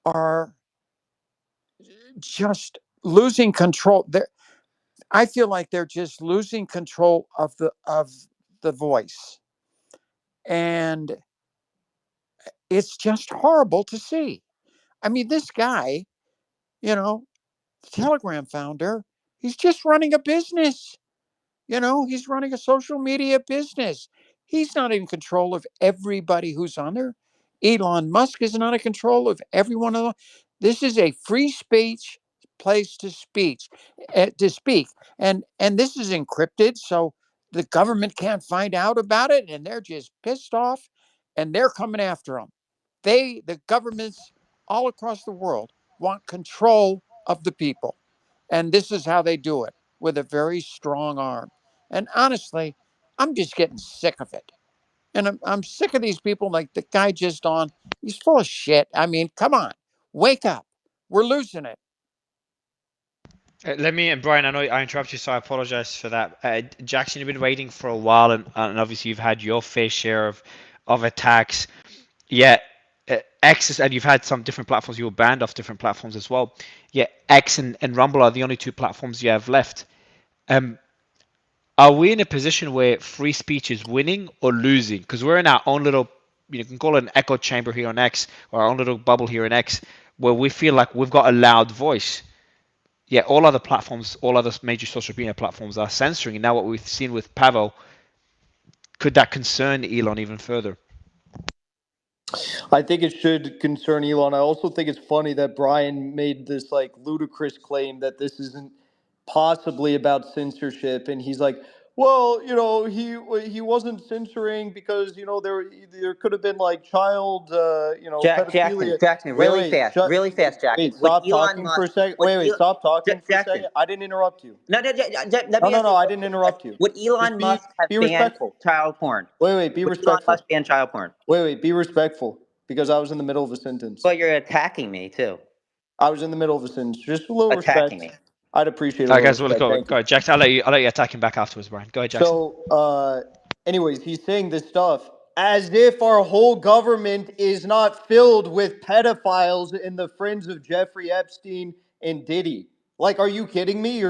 are just losing control. I feel like they're just losing control of the voice, and it's just horrible to see. I mean, this guy, you know, the Telegram founder, he's just running a business. He's running a social media business. He's not in control of everybody who's on there. Elon Musk is not in control of everyone. This is a free speech place to speak, and this is encrypted, so the government can't find out about it, and they're just pissed off, and they're coming after them. The governments all across the world want control of the people, and this is how they do it, with a very strong arm. And honestly, I'm just getting sick of it. And I'm sick of these people like the guy just on. He's full of shit. I mean, come on, wake up. We're losing it. Let me, and Brian, I know I interrupted you, so I apologize for that. Jackson, you've been waiting for a while, and obviously you've had your fair share of attacks. Yeah, X is, and you've had some different platforms. You were banned off different platforms as well. Yeah, X and Rumble are the only two platforms you have left. Um, are we in a position where free speech is winning or losing? Because we're in our own little, you can call it an echo chamber here on X, or our own little bubble here on X, where we feel like we've got a loud voice. Yeah, all other platforms, all other major social media platforms are censoring. And now what we've seen with Pavel, could that concern Elon even further? I think it should concern Elon. I also think it's funny that Brian made this like ludicrous claim that this isn't possibly about censorship, and he's like, well, he wasn't censoring because there could have been like child Jackson, pedophilia. Jackson, really fast, Jackson. Wait, Would stop Elon talking for a Musk, second. would Stop talking for a Jackson? second. I didn't interrupt you. No, let me ask No, you a I question. didn't interrupt you. Would Just Elon Musk have be banned respectful. child porn? Be Would Elon respectful. Musk ban child porn? Be respectful because I was in the middle of a sentence. But you're attacking me too. I was in the middle of a sentence. Just a little Attacking respect. me. I'd appreciate a All right, little guys, we'll respect. Thank go you. ahead, Jackson. I'll let you attack him back afterwards, Brian. Go ahead, Jackson. So, anyways, he's saying this stuff as if our whole government is not filled with pedophiles and the friends of Jeffrey Epstein and Diddy. Like, are you kidding me?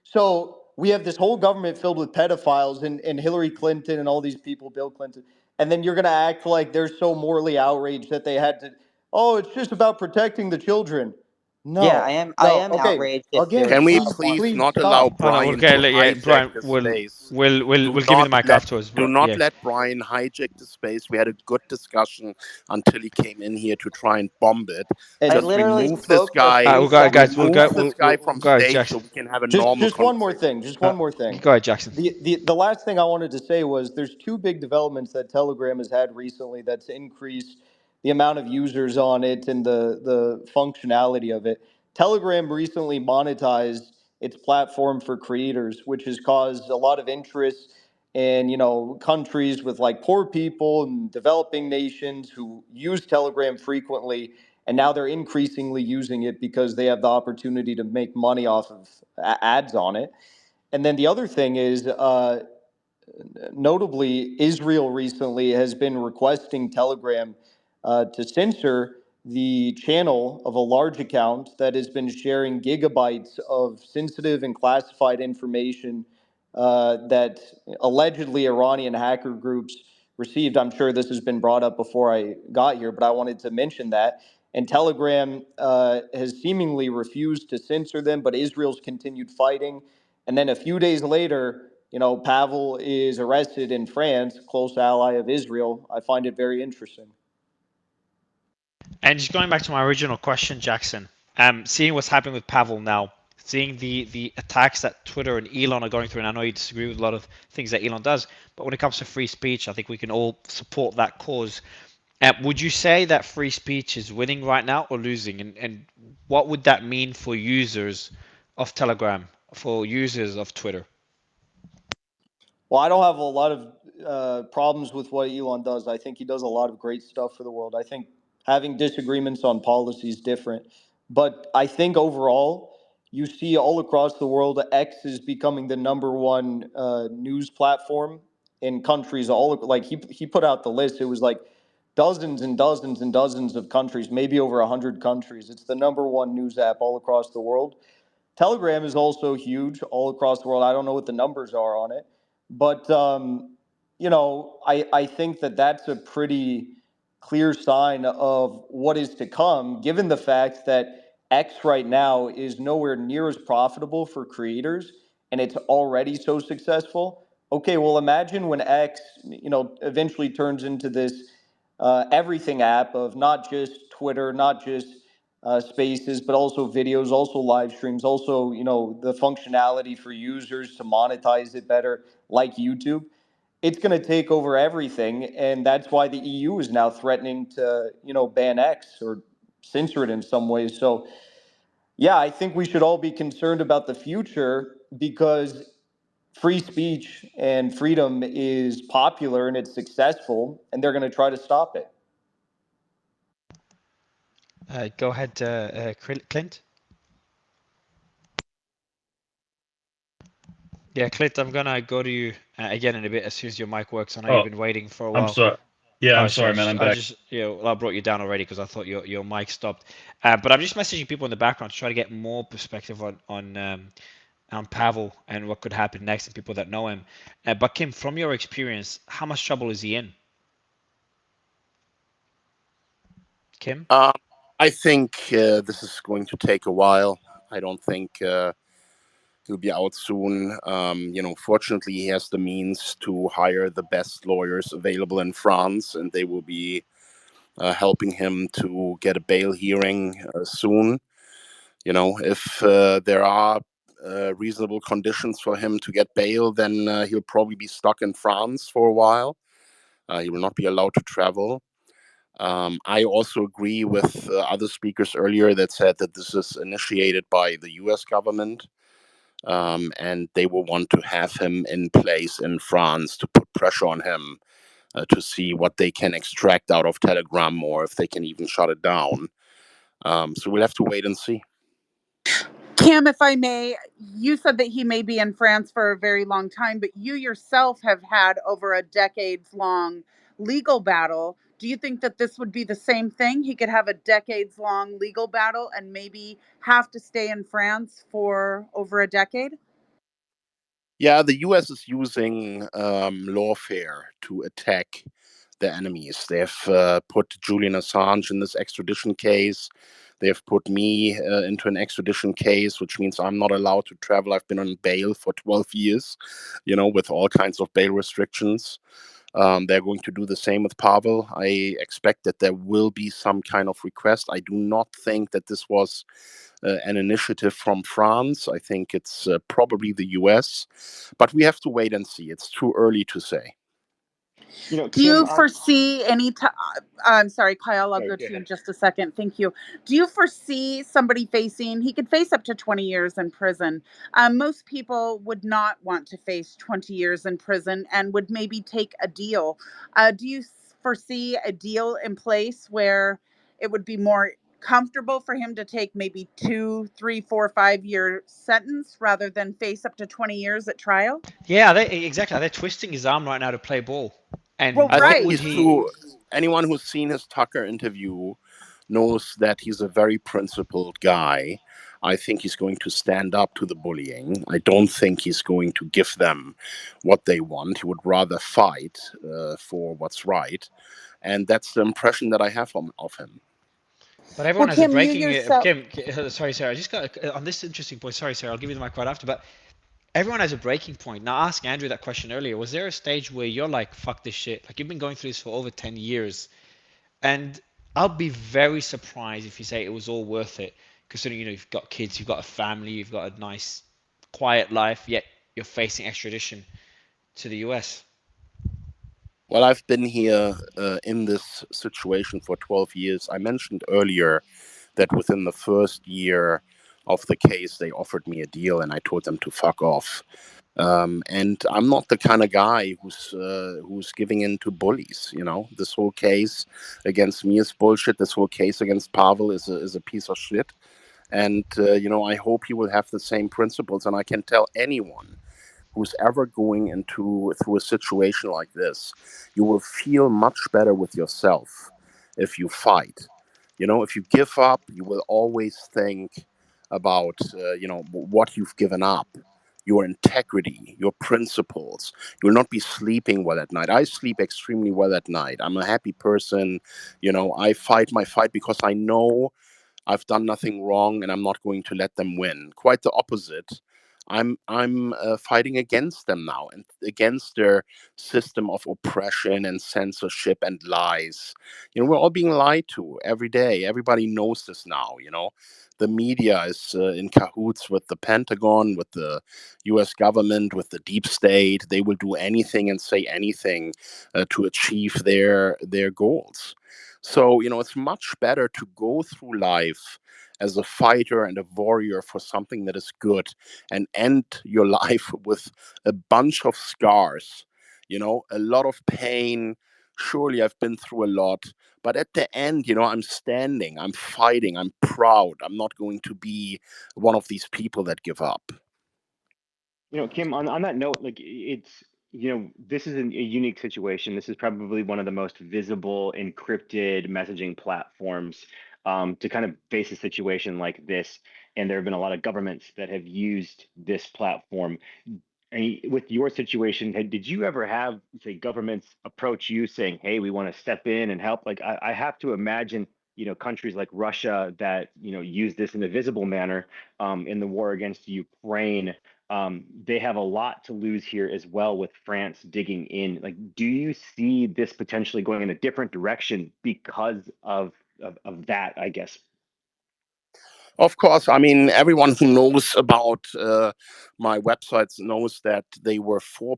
So we have this whole government filled with pedophiles and Hillary Clinton and all these people, Bill Clinton, and then you're gonna act like they're so morally outraged that they had to. Oh, it's just about protecting the children. Yeah, No, I no. am Okay, outraged if again, there's Can we child porn. please please not allow stop. Oh no, Brian okay, to yeah, hijack Brian, the we'll space? we'll we'll Do we'll give you the not mic let afterwards, do bro. not Yes. let Brian hijack the space. We had a good discussion until he came in here to try and bomb it. And I Just literally remove this spoke for guy. three We'll go, guys. seconds. Remove this guy We'll from go ahead, stage so Jackson. we can have a just normal just one more conversation. thing. Just one more thing. Go ahead, Jackson. The last thing I wanted to say was there's two big developments that Telegram has had recently that's increased the amount of users on it and the functionality of it. Telegram recently monetized its platform for creators, which has caused a lot of interest in countries with like poor people and developing nations who use Telegram frequently, and now they're increasingly using it because they have the opportunity to make money off of ads on it. And then the other thing is, notably, Israel recently has been requesting Telegram to censor the channel of a large account that has been sharing gigabytes of sensitive and classified information that allegedly Iranian hacker groups received. I'm sure this has been brought up before I got here, but I wanted to mention that. And Telegram has seemingly refused to censor them, but Israel's continued fighting. And then a few days later, Pavel is arrested in France, close ally of Israel. I find it very interesting. And just going back to my original question, Jackson, seeing what's happening with Pavel now, seeing the attacks that Twitter and Elon are going through, and I know you disagree with a lot of things that Elon does, but when it comes to free speech, I think we can all support that cause. Would you say that free speech is winning right now or losing? And what would that mean for users of Telegram, for users of Twitter? Well, I don't have a lot of problems with what Elon does. I think he does a lot of great stuff for the world. I think having disagreements on policy is different. But I think overall, you see all across the world, X is becoming the number one news platform in countries all like he put out the list. It was like dozens and dozens and dozens of countries, maybe over 100 countries. It's the number one news app all across the world. Telegram is also huge all across the world. I don't know what the numbers are on it, but I think that that's a pretty clear sign of what is to come, given the fact that X right now is nowhere near as profitable for creators, and it's already so successful. Okay, well, imagine when X, eventually turns into this everything app of not just Twitter, not just spaces, but also videos, also live streams, also the functionality for users to monetize it better, like YouTube. It's going to take over everything, and that's why the EU is now threatening to ban X or censor it in some ways. So yeah, I think we should all be concerned about the future because free speech and freedom is popular and it's successful, and they're going to try to stop it. Go ahead, Clint. Yeah, Clint, I'm gonna go to you again in a bit as soon as your mic works. I know you've been waiting for a while. I'm sorry. Yeah, I'm sorry, man. I'm back. I brought you down already because I thought your mic stopped. But I'm just messaging people in the background to try to get more perspective on Pavel and what could happen next and people that know him. But Kim, from your experience, how much trouble is he in? Kim? I think this is going to take a while. I don't think he'll be out soon. Fortunately, he has the means to hire the best lawyers available in France, and they will be helping him to get a bail hearing soon. If there are reasonable conditions for him to get bail, then he'll probably be stuck in France for a while. He will not be allowed to travel. I also agree with other speakers earlier that said that this is initiated by the US government, and they will want to have him in place in France to put pressure on him to see what they can extract out of Telegram or if they can even shut it down. So we'll have to wait and see. Kim, if I may, you said that he may be in France for a very long time, but you yourself have had over a decades-long legal battle. Do you think that this would be the same thing? He could have a decades-long legal battle and maybe have to stay in France for over a decade? Yeah, the US is using lawfare to attack their enemies. They have put Julian Assange in this extradition case. They have put me into an extradition case, which means I'm not allowed to travel. I've been on bail for 12 years, with all kinds of bail restrictions. They're going to do the same with Pavel. I expect that there will be some kind of request. I do not think that this was an initiative from France. I think it's probably the US, but we have to wait and see. It's too early to say. Do you foresee any I'm sorry, Kyle, I'll go to you in just a second. Thank you. Do you foresee somebody he could face up to 20 years in prison. Most people would not want to face 20 years in prison and would maybe take a deal. Do you foresee a deal in place where it would be more comfortable for him to take maybe 2, 3, 4, 5-year sentence rather than face up to 20 years at trial? Yeah, exactly. They're twisting his arm right now to play ball. And well, I think anyone who's seen his Tucker interview knows that he's a very principled guy. I think he's going to stand up to the bullying. I don't think he's going to give them what they want. He would rather fight for what's right. And that's the impression that I have of him. But everyone has a breaking... Kim, sorry, Sarah. I just got on this interesting point. Sorry, Sarah. I'll give you the mic right after. But everyone has a breaking point. Now, ask Andrew that question earlier. Was there a stage where you're like, fuck this shit? Like, you've been going through this for over 10 years. And I'll be very surprised if you say it was all worth it. Considering, you've got kids, you've got a family, you've got a nice, quiet life, yet you're facing extradition to the US. Well, I've been here in this situation for 12 years. I mentioned earlier that within the first year of the case, they offered me a deal and I told them to fuck off. And I'm not the kind of guy who's giving in to bullies. This whole case against me is bullshit. This whole case against Pavel is a piece of shit. And, I hope he will have the same principles. And I can tell anyone who's ever going through a situation like this, you will feel much better with yourself if you fight. If you give up, you will always think about, what you've given up, your integrity, your principles. You will not be sleeping well at night. I sleep extremely well at night. I'm a happy person. I fight my fight because I know I've done nothing wrong and I'm not going to let them win. Quite the opposite. I'm fighting against them now and against their system of oppression and censorship and lies. We're all being lied to every day. Everybody knows this now. The media is in cahoots with the Pentagon, with the U.S. government, with the deep state. They will do anything and say anything to achieve their goals. So, it's much better to go through life as a fighter and a warrior for something that is good and end your life with a bunch of scars, a lot of pain. Surely I've been through a lot, but at the end, I'm standing, I'm fighting, I'm proud. I'm not going to be one of these people that give up. Kim, on that note, like it's, this is a unique situation. This is probably one of the most visible encrypted messaging platforms to kind of face a situation like this. And there have been a lot of governments that have used this platform. And with your situation, did you ever have, say, governments approach you saying, hey, we want to step in and help? Like, I have to imagine, countries like Russia that, use this in a visible manner in the war against Ukraine. They have a lot to lose here as well with France digging in. Like, do you see this potentially going in a different direction because of that, I guess? Of course, I mean, everyone who knows about my websites knows that they were 4%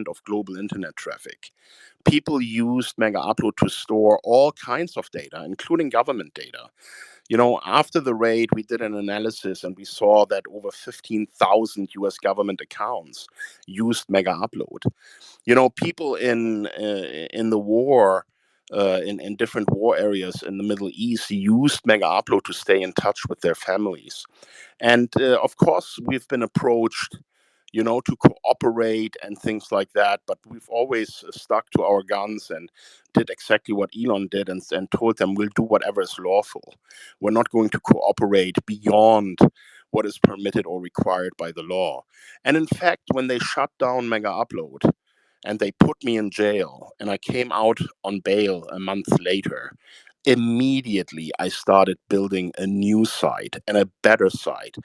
of global internet traffic. People used Mega Upload to store all kinds of data, including government data. After the raid, we did an analysis and we saw that over 15,000 US government accounts used Mega Upload. People in the war, in different war areas in the Middle East, used Mega Upload to stay in touch with their families. And of course, we've been approached, to cooperate and things like that. But we've always stuck to our guns and did exactly what Elon did and told them we'll do whatever is lawful. We're not going to cooperate beyond what is permitted or required by the law. And in fact, when they shut down Mega Upload and they put me in jail and I came out on bail a month later, immediately I started building a new site and a better site.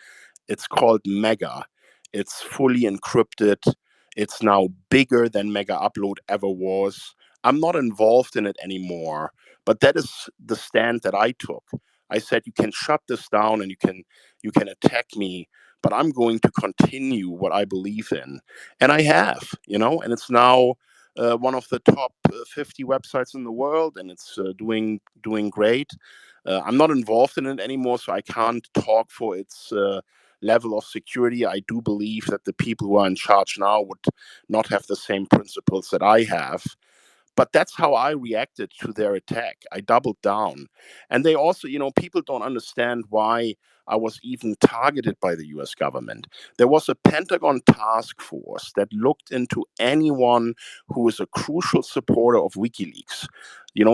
It's called Mega. It's fully encrypted. It's now bigger than Mega Upload ever was. I'm not involved in it anymore, but that is the stand that I took. I said, you can shut this down and you can attack me, but I'm going to continue what I believe in. And I have, and it's now one of the top 50 websites in the world, and it's doing great. I'm not involved in it anymore, so I can't talk for its level of security. I do believe that the people who are in charge now would not have the same principles that I have. But that's how I reacted to their attack. I doubled down. And they also, people don't understand why I was even targeted by the US government. There was a Pentagon task force that looked into anyone who is a crucial supporter of WikiLeaks,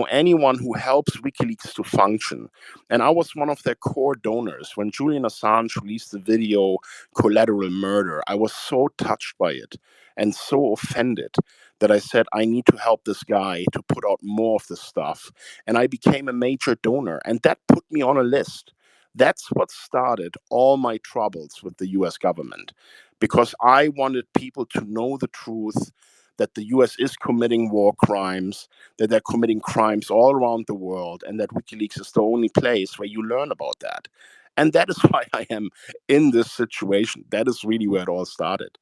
anyone who helps WikiLeaks to function. And I was one of their core donors. When Julian Assange released the video Collateral Murder, I was so touched by it and so offended that I said, I need to help this guy to put out more of this stuff. And I became a major donor. And that put me on a list. That's what started all my troubles with the US government, because I wanted people to know the truth, that the US is committing war crimes, that they're committing crimes all around the world, and that WikiLeaks is the only place where you learn about that. And that is why I am in this situation. That is really where it all started.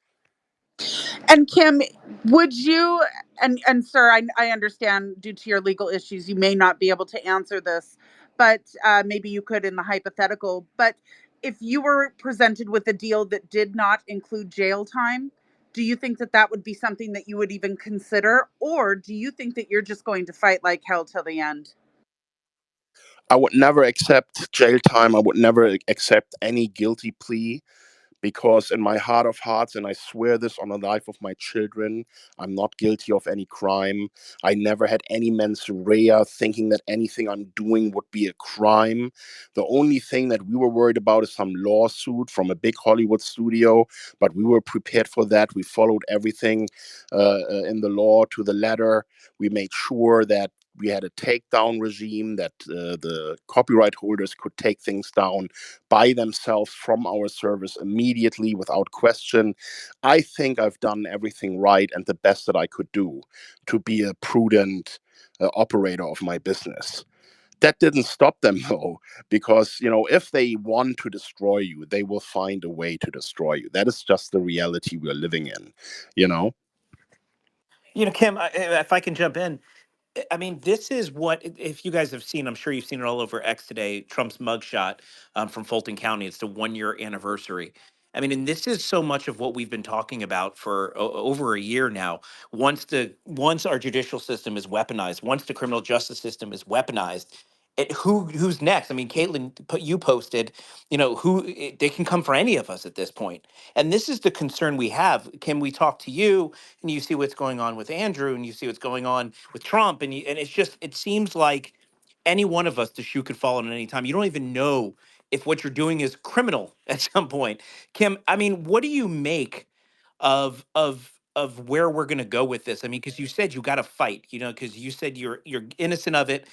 And Kim, would you, and sir, I understand due to your legal issues, you may not be able to answer this, but maybe you could in the hypothetical. But if you were presented with a deal that did not include jail time, do you think that that would be something that you would even consider? Or do you think that you're just going to fight like hell till the end? I would never accept jail time. I would never accept any guilty plea, because in my heart of hearts, and I swear this on the life of my children, I'm not guilty of any crime. I never had any mens rea thinking that anything I'm doing would be a crime. The only thing that we were worried about is some lawsuit from a big Hollywood studio, but we were prepared for that. We followed everything in the law to the letter. We made sure that we had a takedown regime, that the copyright holders could take things down by themselves from our service immediately without question. I think I've done everything right and the best that I could do to be a prudent operator of my business. That didn't stop them though, because if they want to destroy you, they will find a way to destroy you. That is just the reality we're living in, you know. Kim, if I can jump in, I mean, this is what, if you guys have seen, I'm sure you've seen it all over X today, Trump's mugshot from Fulton County. It's the 1 year anniversary. I mean, and this is so much of what we've been talking about for over a year now. Once our judicial system is weaponized, once the criminal justice system is weaponized, who's next? I mean, Caitlin, you posted, they can come for any of us at this point, and this is the concern we have. Can we talk to you, and you see what's going on with Andrew, and you see what's going on with Trump, and it's just, it seems like any one of us, the shoe could fall at any time. You don't even know if what you're doing is criminal at some point. Kim, I mean, what do you make of where we're going to go with this? I mean, because you said you got to fight, because you said you're innocent of it,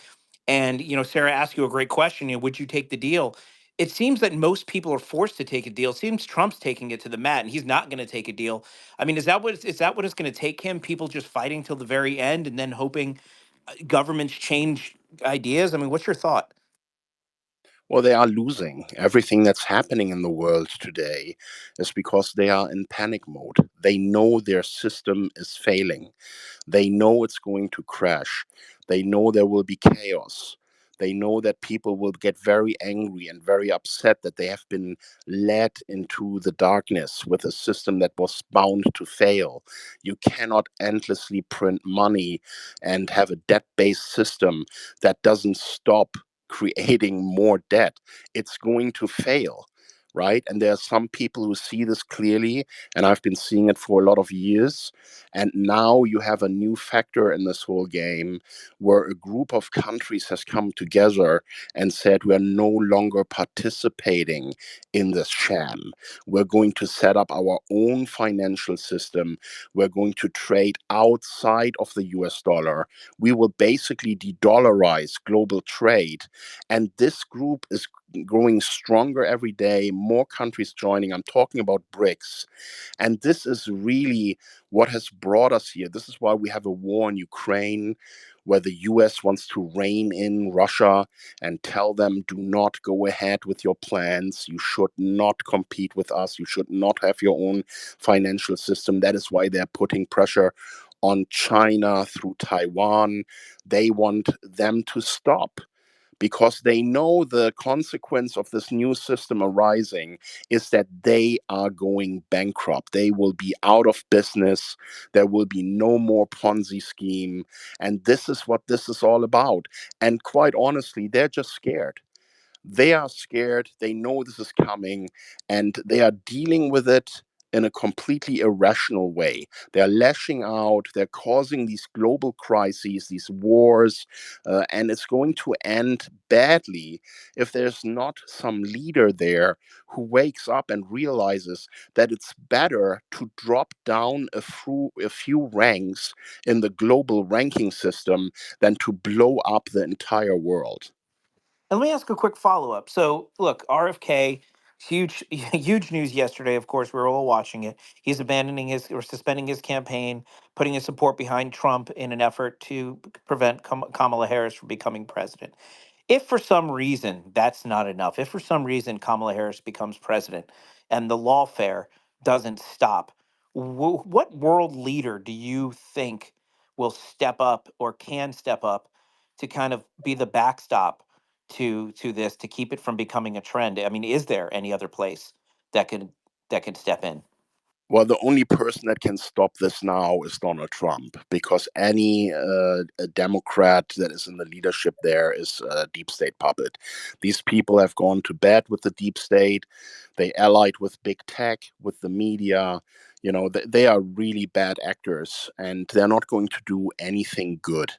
and Sarah asked you a great question. Would you take the deal? It seems that most people are forced to take a deal. It seems Trump's taking it to the mat, and he's not going to take a deal. I mean, is that what it's going to take him? People just fighting till the very end, and then hoping governments change ideas? I mean, what's your thought? Well, they are losing. Everything that's happening in the world today is because they are in panic mode. They know their system is failing. They know it's going to crash. They know there will be chaos. They know that people will get very angry and very upset that they have been led into the darkness with a system that was bound to fail. You cannot endlessly print money and have a debt based system that doesn't stop creating more debt. It's going to fail. Right. And there are some people who see this clearly, and I've been seeing it for a lot of years. And now you have a new factor in this whole game where a group of countries has come together and said, we're no longer participating in this sham. We're going to set up our own financial system. We're going to trade outside of the US dollar. We will basically de-dollarize global trade. And this group is growing stronger every day, more countries joining. I'm talking about BRICS. And this is really what has brought us here. This is why we have a war in Ukraine, where the US wants to rein in Russia and tell them, do not go ahead with your plans. You should not compete with us. You should not have your own financial system. That is why they're putting pressure on China through Taiwan. They want them to stop, because they know the consequence of this new system arising is that they are going bankrupt. They will be out of business. There will be no more Ponzi scheme. And this is what this is all about. And quite honestly, they're just scared. They are scared. They know this is coming, and they are dealing with it in a completely irrational way. They're lashing out. They're causing these global crises, these wars, and it's going to end badly if there's not some leader there who wakes up and realizes that it's better to drop down a few ranks in the global ranking system than to blow up the entire world. And let me ask a quick follow up. So, look, RFK, huge, huge news yesterday. Of course, we were all watching it. He's abandoning his or suspending his campaign, putting his support behind Trump in an effort to prevent Kamala Harris from becoming president. If for some reason that's not enough, if for some reason Kamala Harris becomes president and the lawfare doesn't stop, what world leader do you think will step up or can step up to kind of be the backstop to this, to keep it from becoming a trend? I mean, is there any other place that can step in? Well, the only person that can stop this now is Donald Trump, because any Democrat that is in the leadership there is a deep state puppet. These people have gone to bed with the deep state. They allied with big tech, with the media. You know, they are really bad actors, and they're not going to do anything good.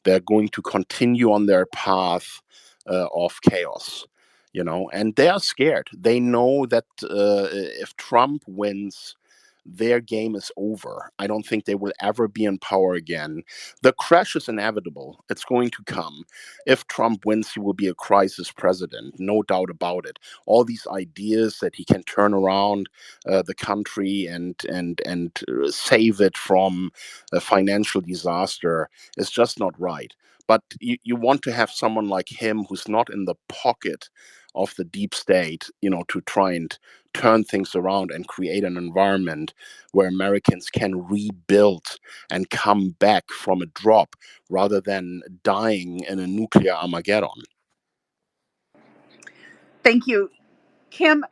They're going to continue on their path of chaos. You know, and they are scared. They know that if Trump wins, their game is over. I don't think they will ever be in power again. The crash is inevitable. It's going to come. If Trump wins, he will be a crisis president, no doubt about it. All these ideas that he can turn around the country and save it from a financial disaster is just not right. But you want to have someone like him who's not in the pocket of the deep state, you know, to try and turn things around and create an environment where Americans can rebuild and come back from a drop rather than dying in a nuclear Armageddon. Thank you. Kim,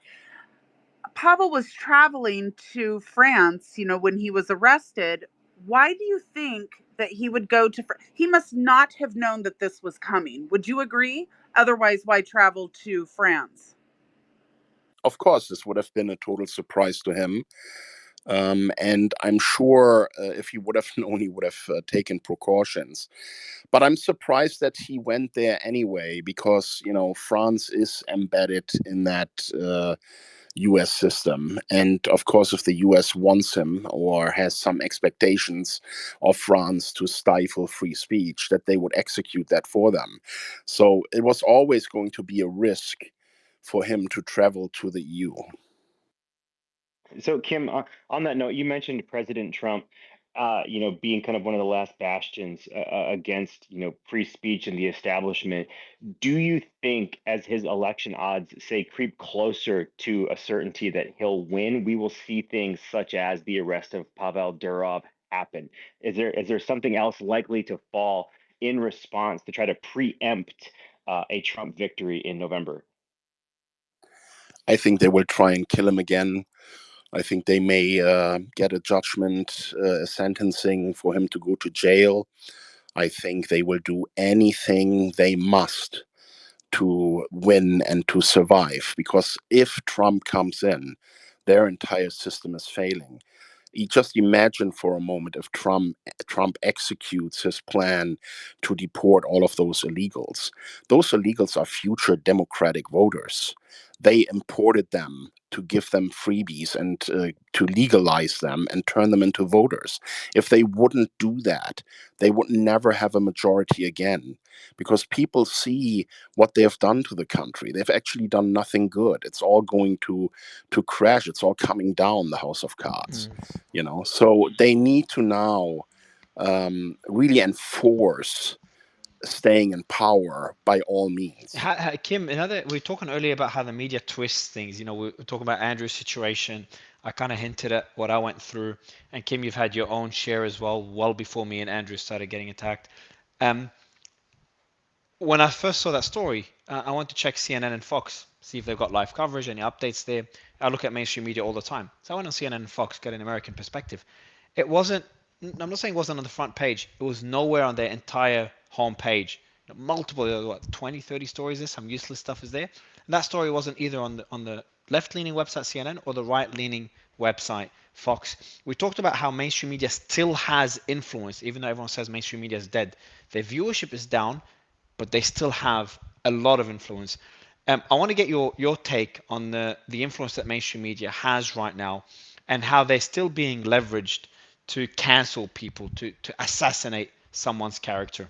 Pavel was traveling to France, when he was arrested. Why do you think that he would go to France? He must not have known that this was coming. Would you agree? Otherwise, why travel to France? Of course, this would have been a total surprise to him. And I'm sure if he would have known, he would have taken precautions. But I'm surprised that he went there anyway, because, France is embedded in that US system. And of course, if the US wants him or has some expectations of France to stifle free speech, that they would execute that for them. So it was always going to be a risk for him to travel to the EU. So, Kim, on that note, you mentioned President Trump, being kind of one of the last bastions against, free speech and the establishment. Do you think, as his election odds say creep closer to a certainty that he'll win, we will see things such as the arrest of Pavel Durov happen? Is there something else likely to fall in response to try to preempt a Trump victory in November? I think they will try and kill him again. I think they may get a judgment, a sentencing for him to go to jail. I think they will do anything they must to win and to survive, because if Trump comes in, their entire system is failing. You just imagine for a moment if Trump executes his plan to deport all of those illegals. Those illegals are future Democratic voters. They imported them to give them freebies and to legalize them and turn them into voters. If they wouldn't do that, they would never have a majority again, because people see what they have done to the country. They've actually done nothing good. It's all going to crash. It's all coming down the house of cards. So they need to now really enforce staying in power by all means. Kim, we were talking earlier about how the media twists things. We were talking about Andrew's situation. I kind of hinted at what I went through, and Kim, you've had your own share as well before me and Andrew started getting attacked. When I first saw that story, I went to check CNN and Fox, see if they've got live coverage, any updates there. I look at mainstream media all the time. So I went on CNN and Fox, get an American perspective. I'm not saying it wasn't on the front page. It was nowhere on their entire home page. Multiple, 20, 30 stories there, some useless stuff is there. And that story wasn't either on the left-leaning website CNN or the right-leaning website Fox. We talked about how mainstream media still has influence, even though everyone says mainstream media is dead. Their viewership is down, but they still have a lot of influence. I want to get your take on the influence that mainstream media has right now, and how they're still being leveraged to cancel people, to assassinate someone's character.